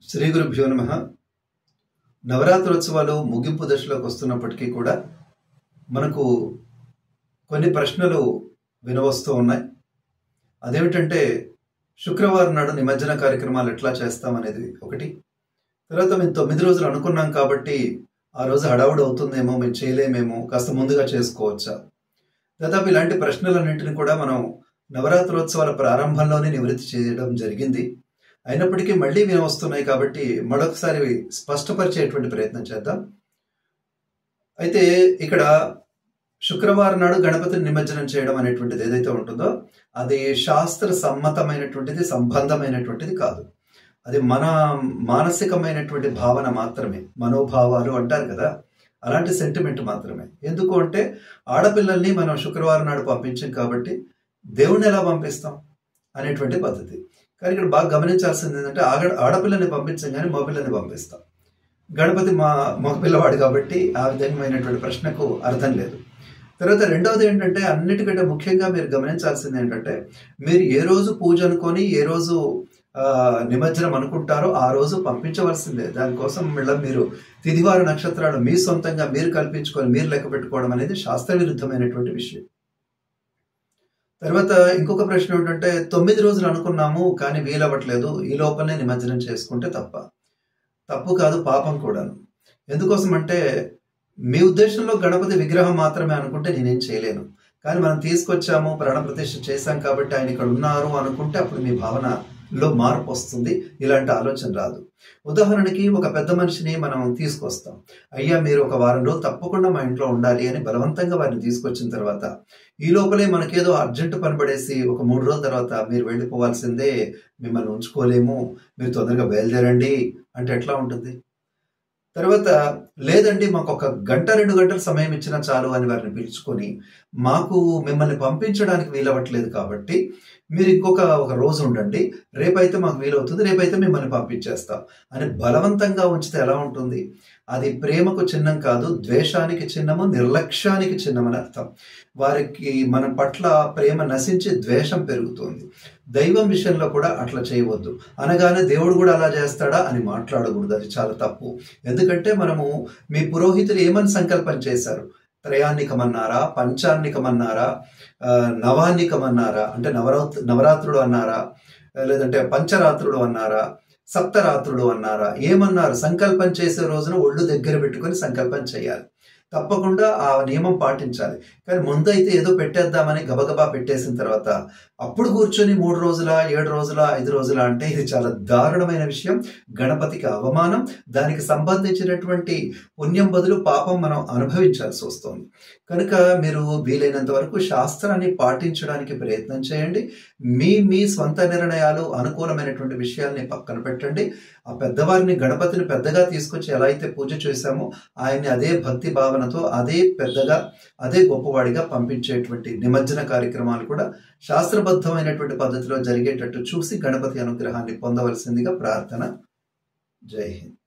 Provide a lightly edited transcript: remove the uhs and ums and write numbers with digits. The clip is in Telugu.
శ్రీ గురుభ్యో నమః. నవరాత్రోత్సవాలు ముగింపు దశలోకి వస్తున్నప్పటికీ కూడా మనకు కొన్ని ప్రశ్నలు వినవస్తూ ఉన్నాయి. అదేమిటంటే శుక్రవారం నాడు నిమజ్జన కార్యక్రమాలు ఎట్లా చేస్తామనేది ఒకటి. తర్వాత మేము 9 రోజులు అనుకున్నాం కాబట్టి ఆ రోజు హడావుడి అవుతుందేమో, మేము చేయలేమేమో, కాస్త ముందుగా చేసుకోవచ్చా? దాదాపు ఇలాంటి ప్రశ్నలన్నింటినీ కూడా మనం నవరాత్రోత్సవాల ప్రారంభంలోనే నివృత్తి చేయడం జరిగింది. అయినప్పటికీ మళ్ళీ వినవస్తున్నాయి కాబట్టి మరొకసారి స్పష్టపరిచేటువంటి ప్రయత్నం చేద్దాం. అయితే ఇక్కడ శుక్రవారం నాడు గణపతిని నిమజ్జనం చేయడం అనేటువంటిది ఏదైతే ఉంటుందో అది శాస్త్ర సమ్మతమైనటువంటిది, సంబంధమైనటువంటిది కాదు. అది మన మానసికమైనటువంటి భావన మాత్రమే. మనోభావాలు అంటారు కదా, అలాంటి సెంటిమెంట్ మాత్రమే. ఎందుకు అంటే ఆడపిల్లల్ని మనం శుక్రవారం నాడు పంపించాం కాబట్టి దేవుణ్ణి ఎలా పంపిస్తాం అనేటువంటి పద్ధతి. కానీ ఇక్కడ బాగా గమనించాల్సింది ఏంటంటే ఆడపిల్లని పంపించాం కానీ మగపిల్లని పంపిస్తాం. గణపతి మగపిల్లవాడు కాబట్టి ఆ విధమైనటువంటి ప్రశ్నకు అర్థం లేదు. తర్వాత రెండవది ఏంటంటే అన్నిటికంటే ముఖ్యంగా మీరు గమనించాల్సింది ఏంటంటే మీరు ఏ రోజు పూజ అనుకొని ఏ రోజు నిమజ్జనం అనుకుంటారో ఆ రోజు పంపించవలసిందే. దానికోసం మళ్ళీ మీరు తిథివార నక్షత్రాలు మీ సొంతంగా మీరు కల్పించుకొని మీరు లెక్క పెట్టుకోవడం అనేది శాస్త్ర విరుద్ధమైనటువంటి విషయం. తర్వాత ఇంకొక ప్రశ్న ఏంటంటే 9 రోజులు అనుకున్నాము కానీ వీలవ్వట్లేదు, ఈ లోపలనే నిమజ్జనం చేసుకుంటే తప్పు కాదు, పాపం కూడాను. ఎందుకోసం అంటే మీ ఉద్దేశంలో గణపతి విగ్రహం మాత్రమే అనుకుంటే నేనేం చేయలేను. కానీ మనం తీసుకొచ్చాము, ప్రాణ ప్రతిష్ఠ చేశాం కాబట్టి ఆయన ఇక్కడ ఉన్నారు అనుకుంటే అప్పుడు మీ భావనలో మార్పు వస్తుంది. ఇలాంటి ఆలోచన రాదు. ఉదాహరణకి ఒక పెద్ద మనిషిని మనం తీసుకొస్తాం. అయ్యా మీరు ఒక వారం రోజులు తప్పకుండా మా ఇంట్లో ఉండాలి అని బలవంతంగా వారిని తీసుకొచ్చిన తర్వాత ఈ లోపలే మనకేదో అర్జెంటు పని పడేసి ఒక 3 రోజుల తర్వాత మీరు వెళ్ళిపోవాల్సిందే, మిమ్మల్ని ఉంచుకోలేము, మీరు తొందరగా బయలుదేరండి అంటే ఎట్లా ఉంటుంది? తర్వాత లేదండి మాకు ఒక గంట 2 గంటల సమయం ఇచ్చినా చాలు అని వారిని పిలుచుకొని మాకు మిమ్మల్ని పంపించడానికి వీలవ్వట్లేదు కాబట్టి మీరు ఒక రోజు ఉండండి, రేపైతే మాకు వీలవుతుంది, రేపైతే మిమ్మల్ని పంపించేస్తాం అని బలవంతంగా ఉంచితే ఎలా ఉంటుంది? అది ప్రేమకు చిహ్నం కాదు, ద్వేషానికి చిహ్నము, నిర్లక్ష్యానికి చిహ్నం అని అర్థం. వారికి మన పట్ల ప్రేమ నశించి ద్వేషం పెరుగుతుంది. దైవం విషయంలో కూడా అట్లా చేయవద్దు. అనగానే దేవుడు కూడా అలా చేస్తాడా అని మాట్లాడకూడదు, అది చాలా తప్పు. ఎందుకంటే మనము మీ పురోహితులు ఏమని సంకల్పం చేశారు? త్రయాన్నికమన్నారా, పంచాన్నికమన్నారా, నవాన్నికమన్నారా, అంటే నవరాత్రుడు అన్నారా, లేదంటే పంచరాత్రుడు అన్నారా, సప్తరాత్రుడు అన్నారా, ఏమన్నారు? సంకల్పం చేసే రోజున ఒళ్ళు దగ్గర పెట్టుకొని సంకల్పం చేయాలి. తప్పకుండా ఆ నియమం పాటించాలి. కానీ ముందైతే ఏదో పెట్టేద్దామని గబగబా పెట్టేసిన తర్వాత అప్పుడు కూర్చొని 3 రోజుల, 7 రోజుల, 5 రోజుల అంటే ఇది చాలా దారుణమైన విషయం. గణపతికి అవమానం. దానికి సంబంధించినటువంటి పుణ్యం బదులు పాపం మనం అనుభవించాల్సి వస్తుంది. కనుక మీరు వీలైనంత వరకు శాస్త్రాన్ని పాటించడానికి ప్రయత్నం చేయండి. మీ స్వంత నిర్ణయాలు, అనుకూలమైనటువంటి విషయాల్ని పక్కన పెట్టండి. ఆ పెద్దవారిని, గణపతిని పెద్దగా తీసుకొచ్చి ఎలా అయితే పూజ చేశామో ఆయన్ని అదే భక్తి భావనతో అదే పెద్దగా, అదే గొప్పవాడిగా పంపించేటువంటి నిమజ్జన కార్యక్రమాలు కూడా శాస్త్రబద్ధమైనటువంటి పద్ధతిలో జరిగేటట్టు చూసి గణపతి అనుగ్రహాన్ని పొందవలసిందిగా ప్రార్థన. జై హింద్.